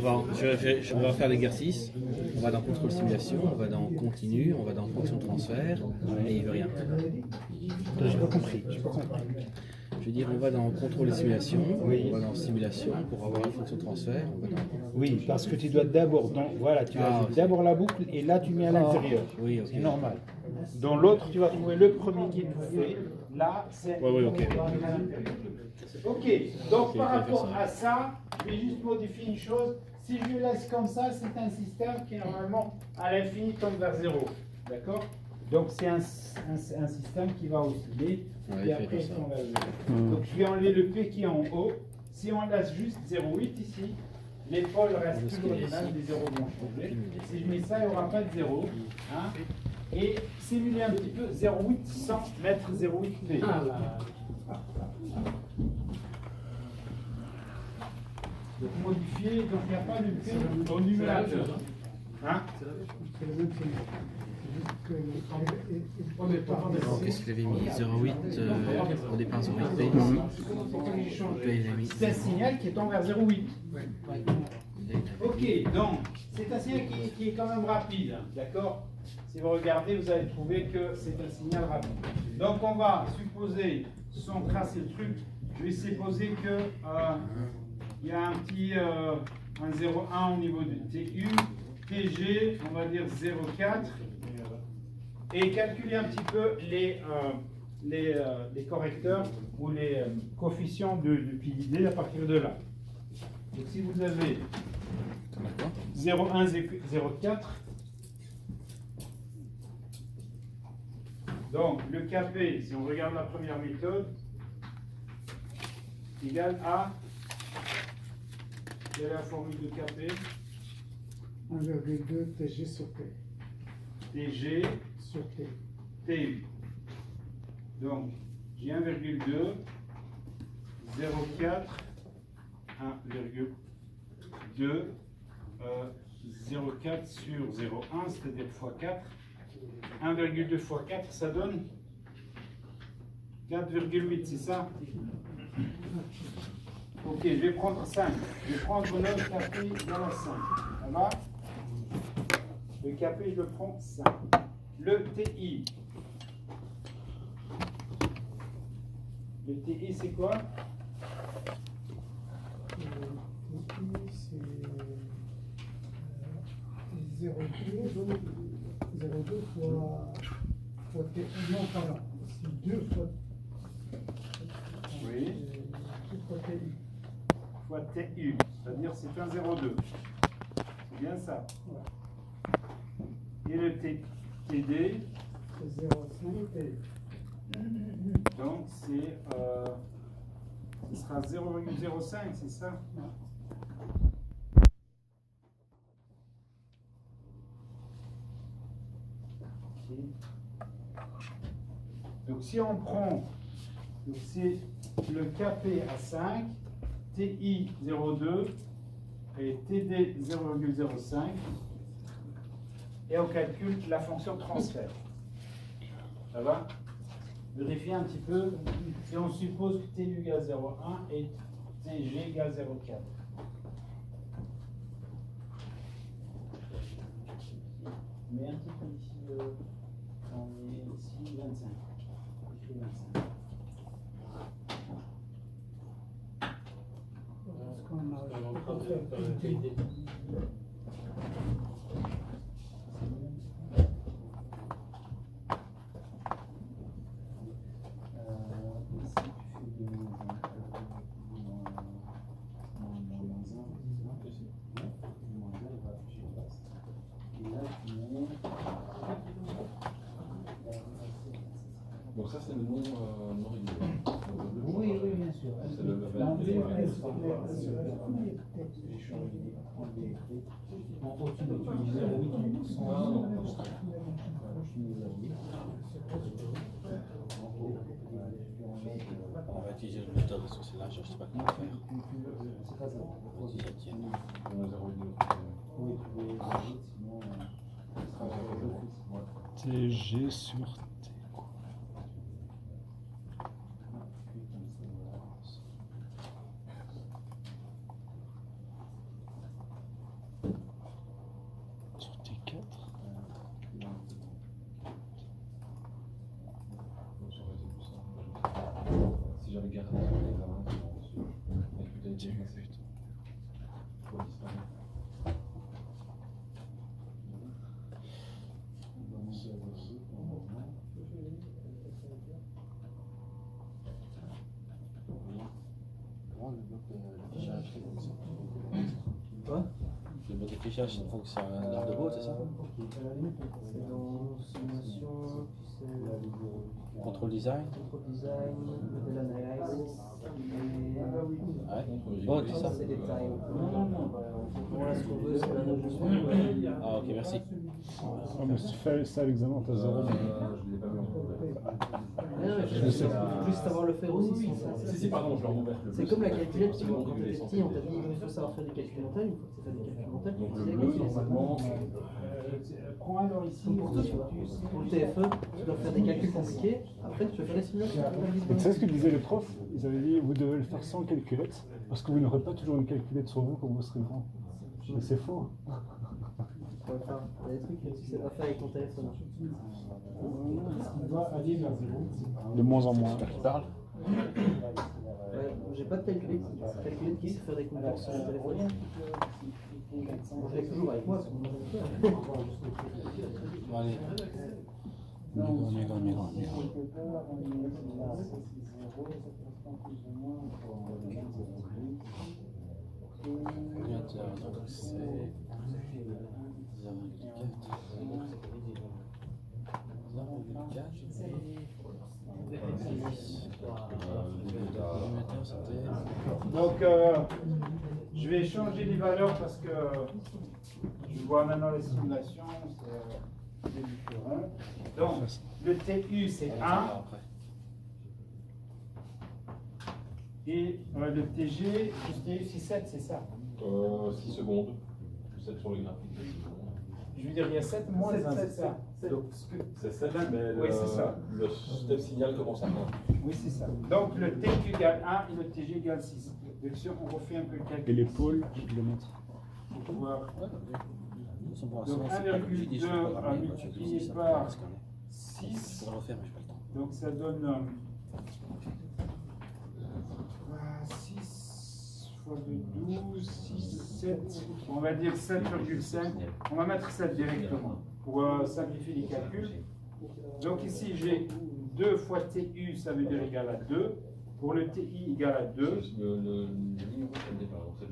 on va faire l'exercice, on va dans contrôle simulation, on va dans continu, on va dans fonction transfert, et il veut rien. J'ai pas compris. Je veux dire, on va dans contrôle et simulation, on va dans simulation pour avoir la fonction transfert. Oui, parce que tu dois d'abord, voilà, tu ajoutes d'abord la boucle et là tu mets à l'intérieur. Oui, ok. C'est normal. Dans l'autre, tu vas trouver le premier qui est tout fait. Là, c'est. Oui, ok. Ok, donc par rapport à ça, je vais juste modifier une chose. Si je le laisse comme ça, c'est un système qui normalement à l'infini tombe vers 0. D'accord? Donc c'est un système qui va osciller et après il tombe vers 0. Donc je vais enlever le P qui est en haut. Si on laisse juste 0,8 ici, les pôles restent toujours les mêmes, les zéros vont changer. Si je mets ça, il n'y aura pas de 0. Hein? Et simuler un petit peu 0,8 sans mettre 0,8 P. Donc modifier, donc il n'y a pas de P au numérateur. Hein? Qu'est-ce qu'il avait mis 0,8 au départ 0,8 P. C'est un signal qui tombe vers 0,8. Ok, donc c'est un signal qui est quand même rapide, d'accord? Si vous regardez, vous allez trouver que c'est un signal rapide. Donc on va supposer, sans tracer le truc, je vais supposer que il y a un petit un 0,1 au niveau du TU, TG, on va dire 0,4, et calculer un petit peu les correcteurs ou les coefficients du PID à partir de là. Donc si vous avez 0,1, 0,4, donc le KP, si on regarde la première méthode, égale à, quelle est la formule de KP? 1,2 TG sur T. TG Sur T. TU. Donc, j'ai 1,2, 0,4, 1,2, 0,4 sur 0,1, c'est-à-dire x4. 1,2 x 4, ça donne 4,8, c'est ça? Ok, je vais prendre 5. Je vais prendre notre KP dans la 5. Ça va? Le KP, je le prends 5. Le TI. Le TI, c'est quoi? Le TI, c'est 0,2 fois T. Non, pardon. C'est 2 fois. Oui. 2 fois TI. Fois TU. C'est-à-dire c'est un 0,2. C'est bien ça. Ouais. Et le TD? C'est 0,5 TI. Donc c'est ce sera 0,05, c'est ça? Okay. Donc si on prend, c'est le KP à 5, TI 0,2 et TD 0,05 et on calcule la fonction transfert. Ça va? Vérifiez un petit peu si on suppose que TU égale 0,1 et TG égale 0,4. Mais un petit peu ici, on est ici 25. Écrit 25. Parce qu'on a fait Donc ça c'est le nom régulier. Oui, oui, bien sûr. C'est le level. On va utiliser le méthode sur celle-là, je ne sais pas comment faire. On va utiliser la tienne. TG sur T. Sur T4. Si j'avais gardé l'examen, J'ai eu putain. Comment le bloc de fichage fonctionne? Quoi? Le bloc de fichage, c'est une fonction d'art de beau, c'est ça? C'est dans simulation, tu sais, Control design? control design, model analysis, et Ouais. Bon, c'est ça. c'est les times. Voilà, ce qu'on veut, c'est la note de son. Ah, ok, merci. Oh, mais si tu fais ça à l'examen, t'as 0. je l'ai pas mis en cours. Je sais. Plus savoir le faire aussi. Si, pardon, je leur ouvert le C'est bleu, comme la c'est- calculette, c'est tu vois, bon, quand il est t'étais censé petit, on t'a faire. dit il faut savoir faire des calculs mentaux, une fois que tu fais des calculs mentaux, Donc tu le sais bleu, quoi, normalement, Prends alors ici. comme pour tout, tu vois. Pour le TFE, tu dois faire des calculs compliqués, après tu peux faire des simulations. Et tu sais ce que disaient les profs? Ils avaient dit vous devez le faire sans calculette, parce que vous n'aurez pas toujours une calculette sur vous quand vous serez grand. Mais c'est faux. Enfin, il y a des trucs que tu sais pas faire avec ton téléphone. On doit aller vers 0. De moins en moins. Tu parles? Ouais, j'ai pas de calculette qui sait faire des compteurs sur mon téléphone. Je l'ai toujours avec moi, parce que moi, je le fais. Bon, allez. On est grand. Donc c'est 0,4. Donc, je vais changer les valeurs parce que je vois maintenant les simulations, c'est différent. Donc, le TU c'est 1 et le TG, le TU c'est 7, c'est ça. 6 secondes. 7 sur le graphique. Je veux dire, il y a 7 moins 1, c'est ça. Donc, c'est 7, mais Oui, c'est ça. le step signal commence à 1. Oui, c'est ça. Donc, le TQ égale 1 et le TG égale 6. Donc, si on refait un peu le calcul. Et les pôles, kilomètres. Pour pouvoir. Donc Donc 1,2 multiplié par 6. Je pourrais refaire, mais j'ai pas le temps. Donc ça donne 6 fois 2, 12, 6, 7. On va dire 7,5. On va mettre 7 directement pour simplifier les calculs. Donc ici j'ai 2 fois TU, ça veut dire égal à 2. Pour le TI égal à 2.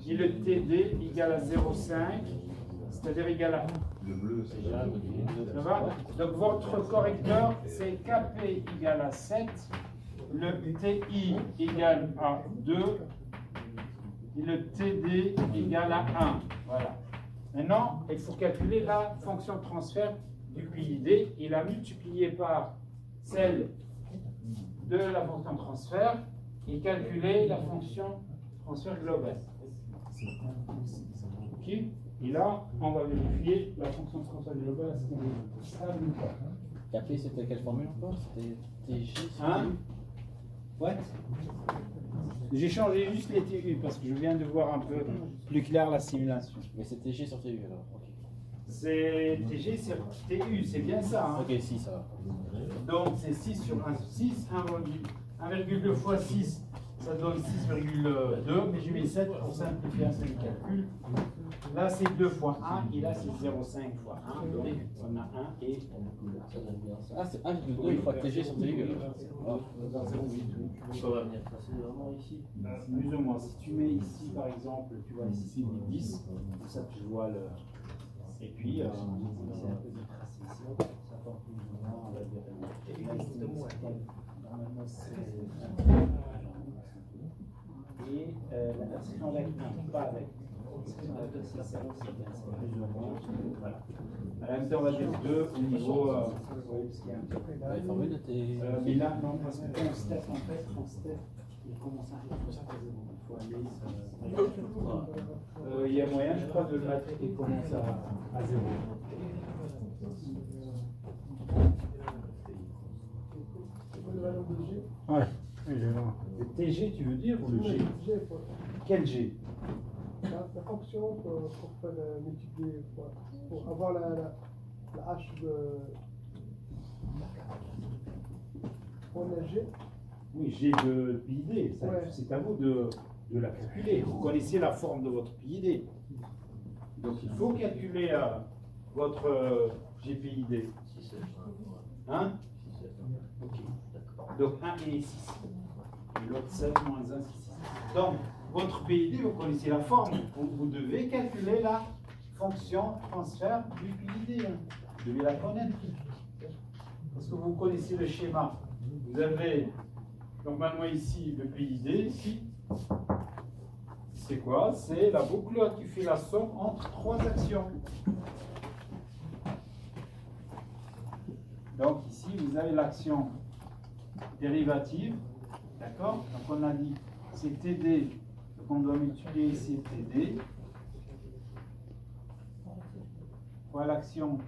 Et le TD égal à 0,5. C'est-à-dire égal à 1. Le bleu, c'est Ça va? Donc votre correcteur, c'est KP égale à 7, le TI égale à 2 et le TD égale à 1. Voilà. Maintenant, il faut calculer la fonction de transfert du PID et la multiplier par celle de la fonction de transfert et calculer la fonction de transfert globale. Ok? Et là, on va vérifier la fonction de transfert globale, est-ce qu'elle est stable ou pas. KP, c'était quelle formule encore? C'était TG? Hein? What? J'ai changé juste les TU parce que je viens de voir un peu plus clair la simulation. Mais c'est TG sur TU alors. Ok. C'est TG sur TU, c'est bien ça. Hein? Ok, si, ça va. Donc c'est 6 sur 1 sur 6, 1,2 fois 6, ça donne 6,2, mais j'ai mis 7 pour simplifier un seul calcul. Là c'est 2 fois 1 et là c'est 0,5 fois 1, donc on a 1 et Ça donne bien ça. Ah, c'est 1,2 une fois TG sur TU alors. Oh. On va venir passer vraiment ici. plus ou moins. Si tu mets ici par exemple, tu vois ici c'est 10, comme ça tu vois le. Et puis, c'est un peu détracé ici, ça forme plus ou moins, on va dire. Normalement c'est. Et la version avec, non, pas avec. C'est plus ou moins. Voilà. À la même temps, on va dire 2 au niveau. Parce qu'il y a un peu. La formule était. Mais là, non, parce que quand on step, en fait, on step, il commence à arriver. Il faut aller. Il y a moyen, je crois, de le mettre et commence à 0. Ouais, il est là. Le TG, tu veux dire, ou le G? Quel G? fonction pour faire multiplier, pour avoir la h de G. Oui, G de PID, ça, Ouais. c'est à vous de la calculer. Vous connaissez la forme de votre PID. Donc il faut calculer votre GPID. Hein? Ok. Donc 1 et 6. Et l'autre 7 moins 1, 6. Donc votre PID, vous connaissez la forme. Vous devez calculer la fonction transfert du PID. Hein. Vous devez la connaître. Parce que vous connaissez le schéma. Vous avez normalement ici le PID. Ici, c'est quoi? C'est la boucle qui fait la somme entre trois actions. Donc ici, vous avez l'action dérivative. D'accord? Donc on a dit c'est TD. Donc on doit multiplier ici TD. Fois l'action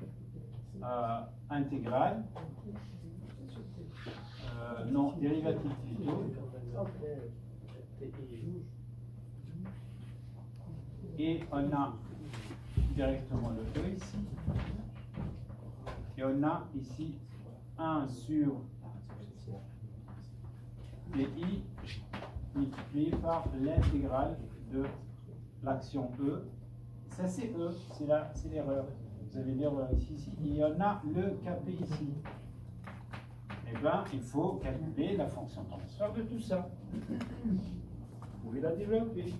intégrale. Non, dérivative plutôt. Et on a directement le E ici. Et on a ici 1 sur DI multiplié par l'intégrale de l'action E. Ça c'est E, c'est l'erreur. Vous avez l'erreur ici. Et il y en a le KP ici. Eh bien, il faut calculer la fonction transfert de tout ça. Vous pouvez la développer.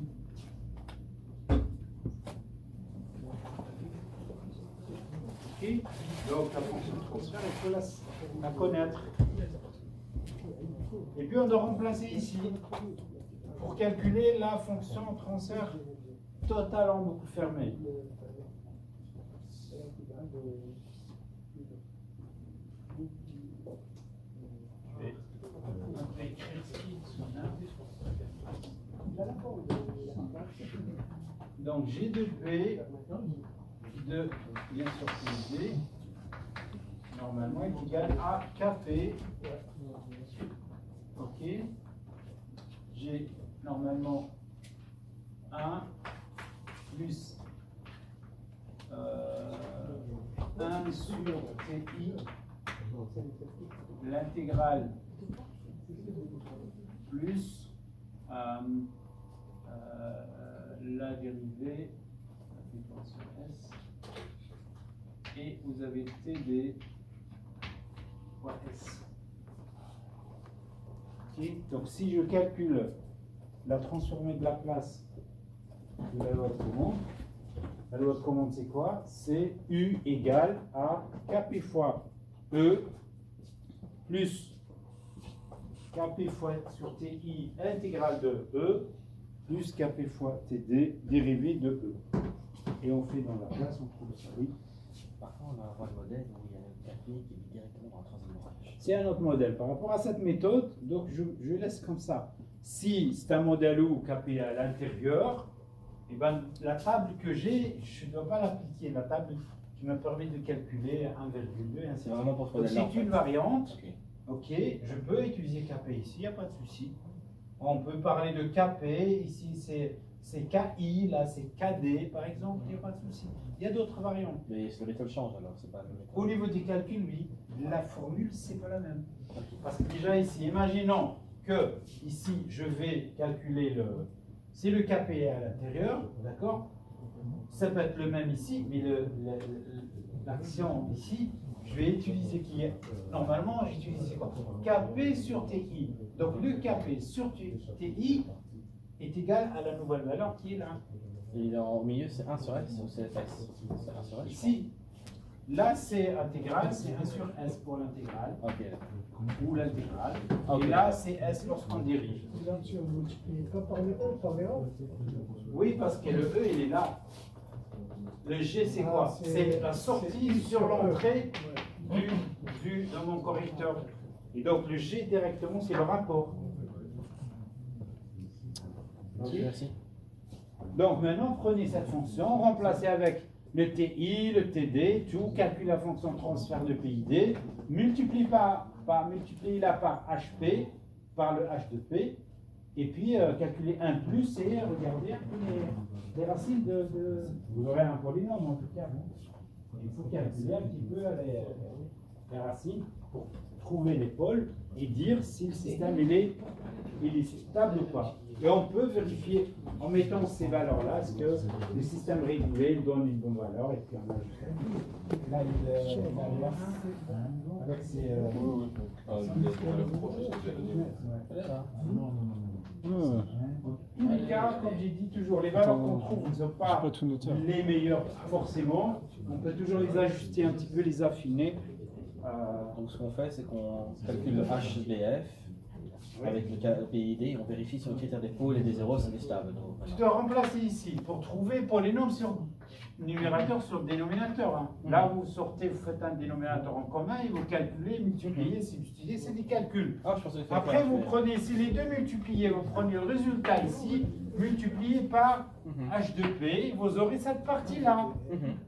Ok? Donc la fonction transfert, il faut la connaître. Et puis on doit remplacer ici pour calculer la fonction transfert totale en boucle fermée. Donc G de B de bien sûr G normalement est égal à KP. Ok. J'ai normalement 1 plus 1 sur TI l'intégrale plus la dérivée sur S et vous avez TD fois S. Okay. Donc si je calcule la transformée de la place de la loi de commande, la loi de commande c'est quoi? C'est U égale à KP fois E plus KP fois sur TI intégrale de E plus KP fois TD dérivé de E. Et on fait dans la place, on trouve ça. Oui. Parfois, on va avoir le modèle où il y a le KP qui est directement dans le troisième ouvrage. C'est un autre modèle. Par rapport à cette méthode, donc je laisse comme ça. Si c'est un modèle où KP est à l'intérieur, et ben, la table que j'ai, je ne dois pas l'appliquer. La table qui me permet de calculer 1,2 et ainsi C'est de vraiment pour ce suite. modèle-là. C'est une variante. Ok. Ok, je peux utiliser KP ici, il n'y a pas de souci. On peut parler de KP, ici c'est KI, là c'est KD par exemple, il n'y a pas de souci. Il y a d'autres variantes. Mais la méthode change alors, c'est pas la même méthode. Au niveau des calculs, oui, la formule c'est pas la même. Parce que déjà ici, imaginons que ici je vais calculer c'est le KP à l'intérieur, d'accord? Ça peut être le même ici, mais l'action ici, je vais utiliser qui est normalement j'utilise quoi? KP sur TI. Donc le KP sur TI est égal à la nouvelle valeur qui est là. Et en milieu, c'est 1 sur S ou c'est S? C'est 1 sur S. Ici, là c'est intégral, c'est 1 sur S pour l'intégrale. Ok, d'accord. Ou l'intégrale. Ok. Et là c'est S lorsqu'on dérive. Là, tu ne multiplies pas par le E, par le A. Oui, parce que le E il est là. Le G c'est quoi? C'est la sortie sur l'entrée de mon correcteur. Et donc le G directement c'est le rapport. Ok, merci. Donc maintenant prenez cette fonction, remplacez avec le TI, le TD, tout, calculez la fonction transfert de PID, multipliez-la par HP, par le H de P, Et puis calculer 1 plus et regarder un peu les racines de. Vous aurez un polynôme en tout cas. Il faut calculer un petit peu les racines pour trouver les pôles et dire si le système il est stable ou pas. Et on peut vérifier en mettant ces valeurs-là, est-ce que le système régulé donne une bonne valeur, et puis on a juste là, avec ses. Tous les cas, comme j'ai dit toujours, les valeurs qu'on trouve ne sont pas tout noté. les meilleures forcément. On peut toujours les ajuster un petit peu, les affiner. Donc ce qu'on fait, c'est qu'on calcule le HBF avec le PID et on vérifie si le critère des pôles et des zéros c'est stable. Donc, Tu dois remplacer ici pour trouver polynôme sur numérateur sur dénominateur. Hein. Là, vous sortez, vous faites un dénominateur en commun et vous calculez, multipliez, substituez, c'est des calculs. Ah, je pensais que Après, vous prenez, si les deux multipliés, vous prenez le résultat ici, multiplié par H2P, vous aurez cette partie-là.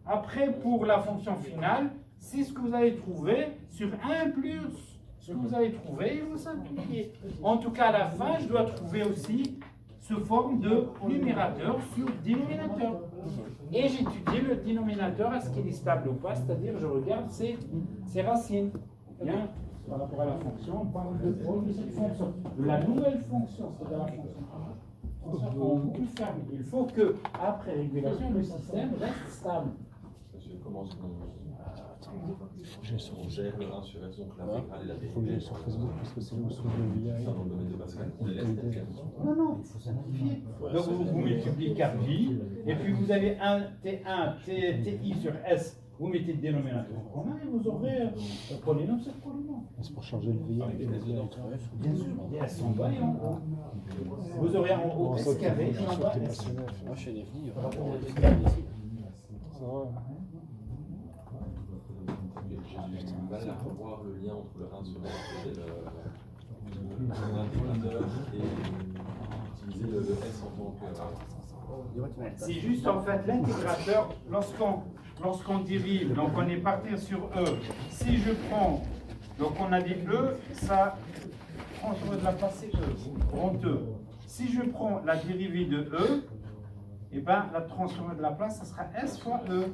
Après, pour la fonction finale, c'est ce que vous allez trouver sur 1 plus ce que vous allez trouver et vous simplifiez. En tout cas, à la fin, je dois trouver aussi sous forme de numérateur sur dénominateur. Et j'étudie le dénominateur, est-ce qu'il est stable ou pas, c'est-à-dire je regarde ses racines. Bien, par rapport à la fonction, on parle de cette fonction, de la nouvelle fonction, c'est-à-dire la fonction. En boucle fermée. Il faut que, après régulation, le système reste stable. Monsieur, comment est-ce J'ai qu'on gère le 1 sur S, donc l'intégrale et la Il faut que j'aille sur Facebook parce que c'est là où se trouve le VI. Ça, dans le domaine de Pascal, on les laisse tels quels. Non, non, il faut simplifier. Donc vous multipliez 4j, et puis vous avez un T1, TI sur S, vous mettez le dénominateur en commun et vous aurez le polynôme sur le polynôme. C'est pour changer le VI. Bien sûr, il y a S en bas et en haut. Vous aurez en haut S carré et en bas S. moi je suis des filles. Ça va. J'ai du mal à voir le lien entre le 1 sur S et l'intégrateur et utiliser le S en tant que. C'est juste en fait l'intégrateur, lorsqu'on dérive, donc on est parti sur E. Si je prends, donc on a dit E, ça, transformer de la place c'est E, grand E. Si je prends la dérivée de E, et ben la transformée de la place, ça sera S fois E.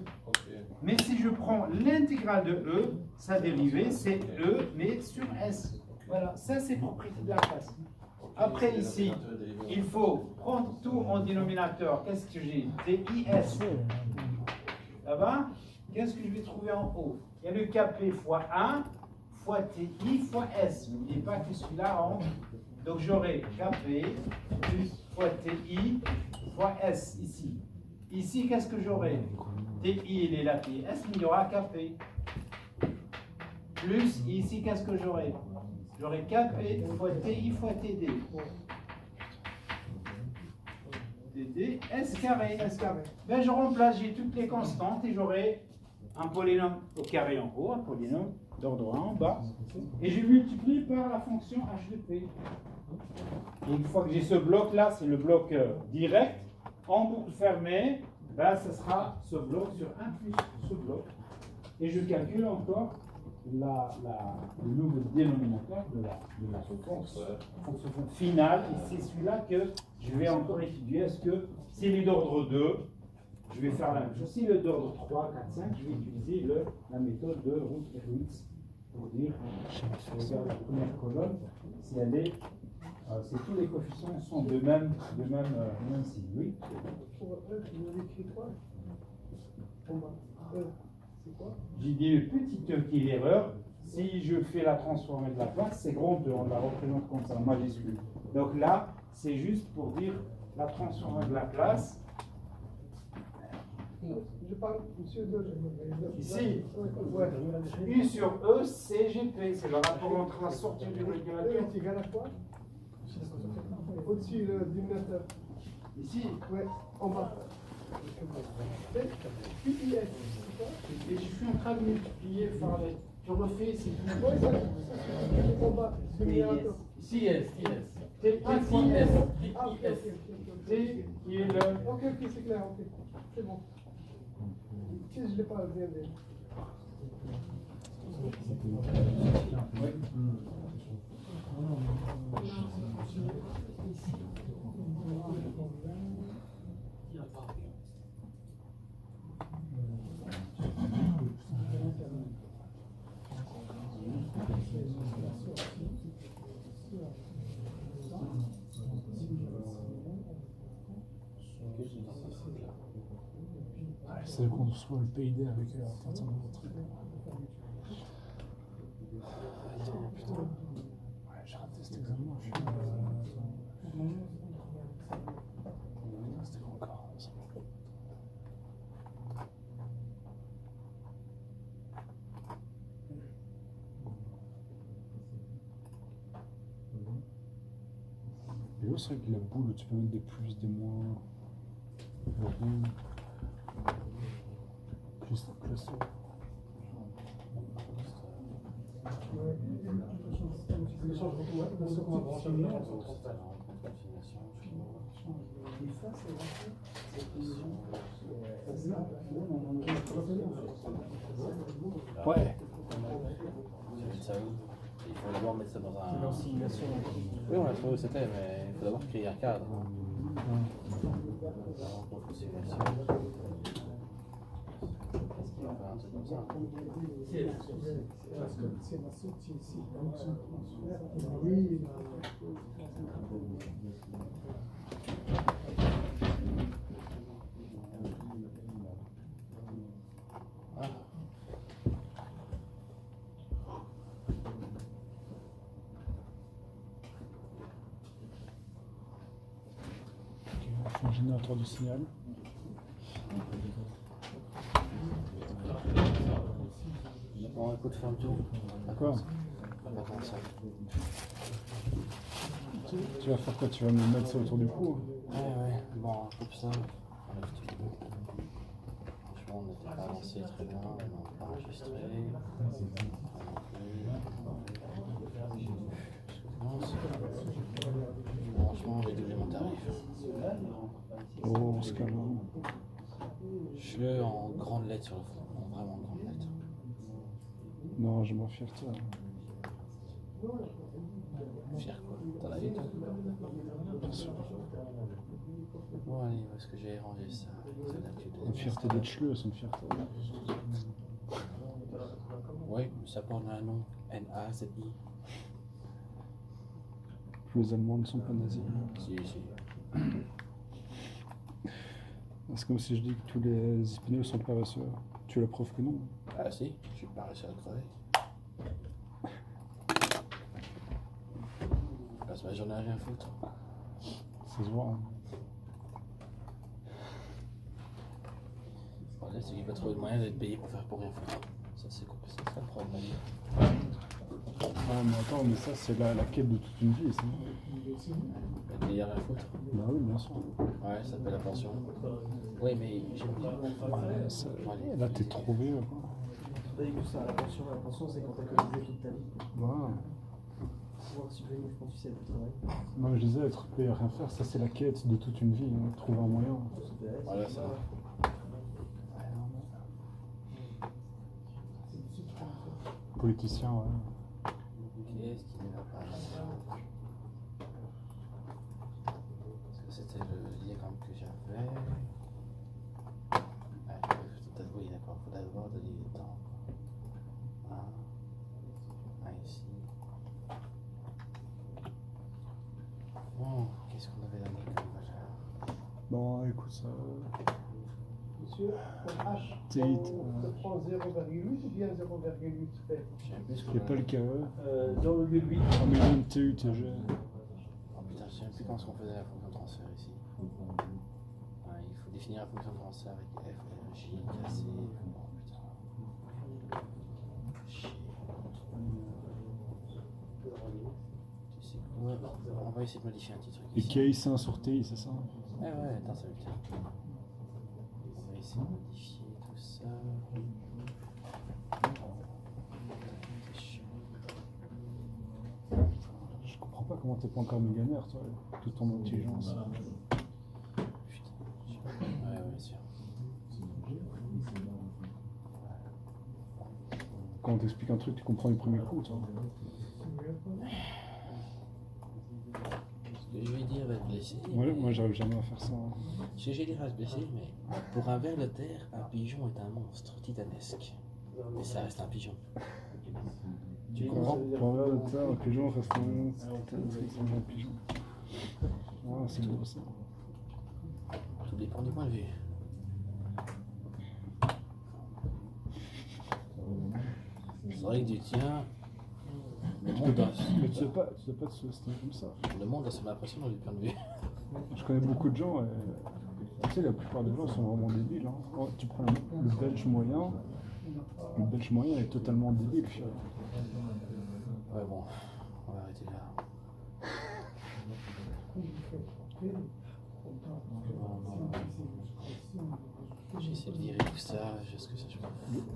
Mais si je prends l'intégrale de E, sa dérivée c'est E, mais sur S. Voilà, ça c'est propriété de la place. Après ici, il faut prendre tout en dénominateur. Qu'est-ce que j'ai? TIS. Ça va? Qu'est-ce que je vais trouver en haut? Il y a le KP fois 1 fois TI fois S. N'oubliez pas que celui-là en. Donc j'aurai KP plus fois TI fois S ici. Ici, qu'est-ce que j'aurai? TI, il est là, TIS, mais il y aura KP. Plus, ici, qu'est-ce que j'aurai? J'aurai KP fois TI fois TD. TD, S carré. S carré. Ben, je remplace, j'ai toutes les constantes et j'aurai un polynôme au carré en haut, un polynôme d'ordre 1 en bas. Et je multiplie par la fonction h de p. Et une fois que j'ai ce bloc-là, c'est le bloc direct, en boucle fermée, ben, ce sera ce bloc sur 1 plus ce bloc. Et je calcule encore le nouveau dénominateur de la fonction finale. Et c'est celui-là que je vais encore étudier. Est-ce que s'il est d'ordre 2, je vais faire la même chose. S'il est d'ordre 3, 4, 5, je vais utiliser la méthode de route RX pour dire, je regarde la première colonne, si elle est, si tous les coefficients sont de même signe. Oui. Pour E, vous avez écrit quoi? En bas. E, c'est quoi? J'ai dit le petit e qui est l'erreur. Si je fais la transformée de la place, c'est grand E, on la représente comme ça, en majuscule. Donc là, c'est juste pour dire la transformée de la place. Je parle, monsieur de. Ici, Ouais. U sur E, c'est GP, c'est le rapport entre la sortie du E régulateur. est égal à quoi? Au-dessus du notateur. Ici, Ouais, en bas. UIS, c'est quoi? et je suis en train de multiplier par les. Je refais, c'est tout. Ouais, ça, c'est en bas. Du numérateur. Ici, S, T, Ah, T, I, S. Ah, ok, ok. T, qui est le. Ok, c'est clair, ok. C'est bon. Si je l'ai pas bien dit. Oui. C'est qu'on soit le PID avec la tête en autre. Putain. Ouais, j'ai raté cet examen. Je suis. Putain, c'était encore ça. Et là, c'est vrai que la boule, tu peux mettre des plus, des moins. Plus ça. Ouais. Ça où? Il faut d'abord mettre ça dans un. Dans simulation. Oui, on a trouvé où c'était, mais il faut d'abord créer un cadre. Un truc comme ça. Un générateur de signal. Bon, écoute, fais un tour. D'accord. On va faire ça. Tu vas faire quoi? Tu vas me mettre ça autour du cou? Ouais, bon, on coupe ça. Enlève tout. Franchement, on n'était pas avancé très bien, on n'a pas enregistré. Franchement, j'ai doublé mon tarif. Oh, on se calme. Je le en grande lettre sur le fond, en vraiment grande lettre. Non, je m'en fier de ça. Fier quoi? T'en as vu toi? Bien sûr. Bon allez, où est-ce que j'ai rangé ça? Une fierté d'être cheleux, c'est une fierté. Oui, ça porte un nom. N-A-Z-I. Les Allemands ne sont pas nazis. Si, si. C'est comme si je dis que tous les Espagnols sont paresseux. Tu as la preuve que non. Ah si, je suis paresseux à crever. Parce que j'en ai rien à foutre. Ça se voit. Hein. Le problème, c'est qu'il va trouver le moyen d'être payé pour faire pour rien foutre. Ça, c'est ça le problème de la vie. Ah, mais attends, mais ça, c'est la quête de toute une vie, c'est bon. Être payé à rien foutre. Bah oui, bien sûr. Ouais, ça s'appelle la pension. Oui, mais j'aime bien. Ouais, ça- là, t'es trop vieux. Quoi. T'as dit que ça, la pension, c'est quand t'as cotisé toute ta vie. Voilà. Pouvoir subvenir quand tu sais plus travailler. Non, je disais, être payé à rien faire, ça, c'est la quête de toute une vie. Hein. Trouver un moyen. Voilà, ça va. Politicien, ouais. Qu'est-ce qui ne va pas? Parce que c'était le diagramme que j'avais. Oui, d'accord, il faut d'abord donner le temps. Un ici. Bon, qu'est-ce qu'on avait donné comme valeur? Bon, écoute, ça. Monsieur, pour H, T8, on prend 0,8 ou bien 0,8 fait? Je sais plus ce Il qu'on n'y a pas le avait. KE. 0,8. Ah, mais il y a une TU, TG. Oh putain, je sais même plus comment on faisait la fonction de transfert ici. Ouais, il faut définir la fonction de transfert avec F, R, J, K, C. Oh putain. Chier. Tu sais quoi? On va essayer de modifier un petit truc Et ici. KI, c'est un sur TI, c'est ça? Ah ouais, attends, ça veut dire. On va essayer de modifier tout ça. C'est chiant. Je comprends pas comment t'es pas encore millionnaire, toi, avec toute ton intelligence. Putain. Ouais, sûr. Quand on t'explique un truc, tu comprends du premier coup, toi. Ce que je vais dire va te blesser. Moi, j'arrive jamais à faire ça. Ce que je vais dire va te blesser, mais pour un ver de terre, un pigeon est un monstre titanesque. Mais ça reste un pigeon. Tu comprends? Pour un verre de terre, un pigeon reste un pigeon. Ah, c'est beau ça. Tout dépend du point de vue. C'est vrai que du tien, le Tu peux monde pas, a, mais tu ne pas te sous-estimer comme ça. le monde a son impression dans du point de vue. Je connais beaucoup de gens et tu sais, la plupart des gens sont vraiment débiles. Hein. Oh, tu prends le Belge moyen est totalement débile. Ouais, bon, on va arrêter là. J'ai essayé de virer tout ça, jusqu'à ce que ça change.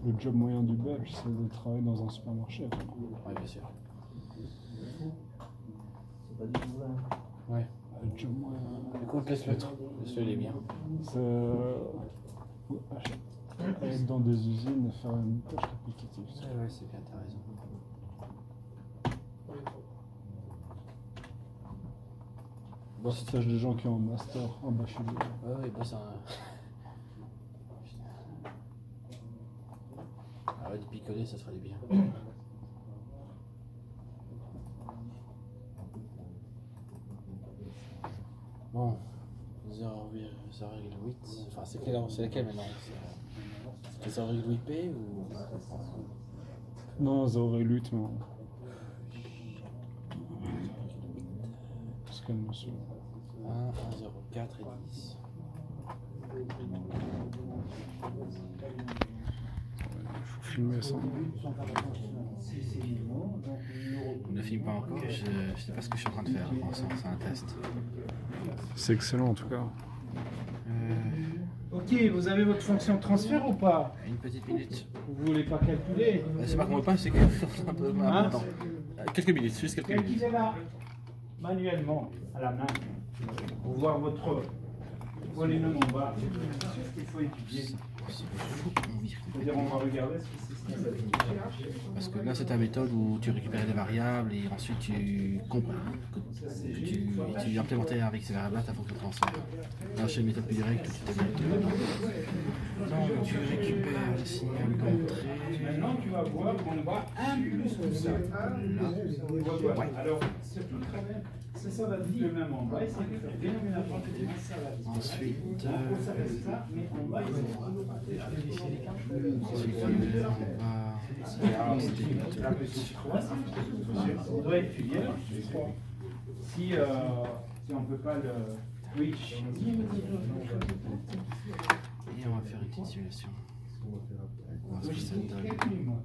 Le job moyen du Belge, c'est de travailler dans un supermarché. Ouais, bien sûr. C'est pas du tout vrai. Ouais. Le job moyen, Écoute, laisse-le, il est bien. c'est aller dans des usines et faire une tâche répétitive. Ouais, c'est bien, t'as raison. Bon, c'est ça, des gens qui ont un master, un bachelier. Ouais, bah c'est un. Arrête de picoler, ça serait bien. Bon, 0,8. Enfin, c'est laquelle maintenant? C'est 0,8p ou. Non, 0,8, non. Parce qu'elle me saoule. 1, 0,4 et 10. Faut filmer ça. On ne filme pas encore, je sais pas ce que je suis en train de faire. Bon, c'est un test. C'est excellent en tout cas. Ok, vous avez votre fonction de transfert ou pas? Une petite minute. Vous voulez pas calculer? C'est pas qu'on veut pas, c'est que c'est un peu important. Quelques minutes, juste quelques minutes. Calculez-la manuellement, à la main, pour voir votre polynôme en bas. C'est ce qu'il faut étudier. C'est-à-dire, on va regarder ce que c'est. Parce que là, c'est ta méthode où tu récupères des variables et ensuite tu implémentais avec ces variables-là ta fonction de transfert. Là, chez une méthode plus directe, tu t'es directement. Donc, tu récupères le signal d'entrée. Maintenant, tu vas voir qu'on va plus ça. Alors, c'est tout très bien. C'est ça va dire le même en bas, c'est que le dénominateur de ça va dire. Ensuite, ça reste ça, mais en bas, il faut on doit étudier là. Si on ne peut pas le. Oui. et on va faire une petite simulation. On va voir ce que ça donne. Calculez-moi.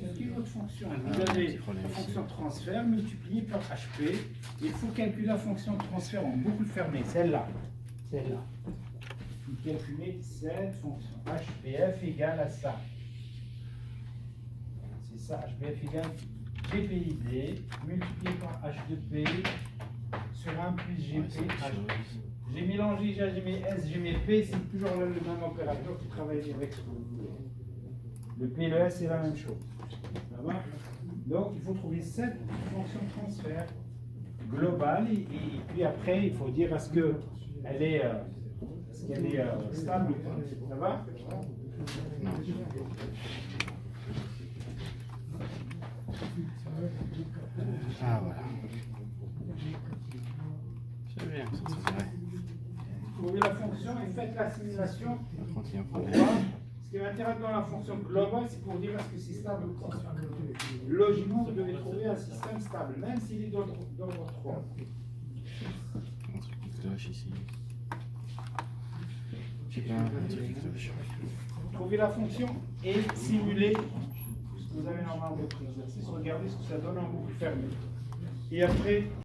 Calculez votre fonction. Vous avez la fonction de transfert multipliée par HP. Il faut calculer la fonction de transfert en boucle fermée, celle-là. Celle-là. Vous calculez cette fonction. HPF égale à ça. C'est ça, HPF égale GPID multiplié par H2P sur 1 plus GP. J'ai mélangé, j'ai mis S, j'ai mis P, c'est toujours le même opérateur qui travaille avec ce que vous voulez. Le P et le S, c'est la même chose. Ça va? Donc, il faut trouver cette fonction de transfert globale et puis après, il faut dire est-ce qu'elle est, stable ou pas. Ça va? Ah, voilà. C'est bien, ça c'est vrai. Trouvez la fonction et faites la simulation. On continue à Pour prendre. voir. Ce qui est intéressant dans la fonction globale, c'est pour dire est-ce que c'est stable ou pas. Logiquement, vous devez trouver un système stable, même s'il est d'ordre 3. Un truc qui cloche ici. Je sais pas, un truc qui cloche. Trouvez la fonction et simulez ce que vous avez normalement dans votre exercice. Regardez ce que ça donne en boucle fermée. Et après,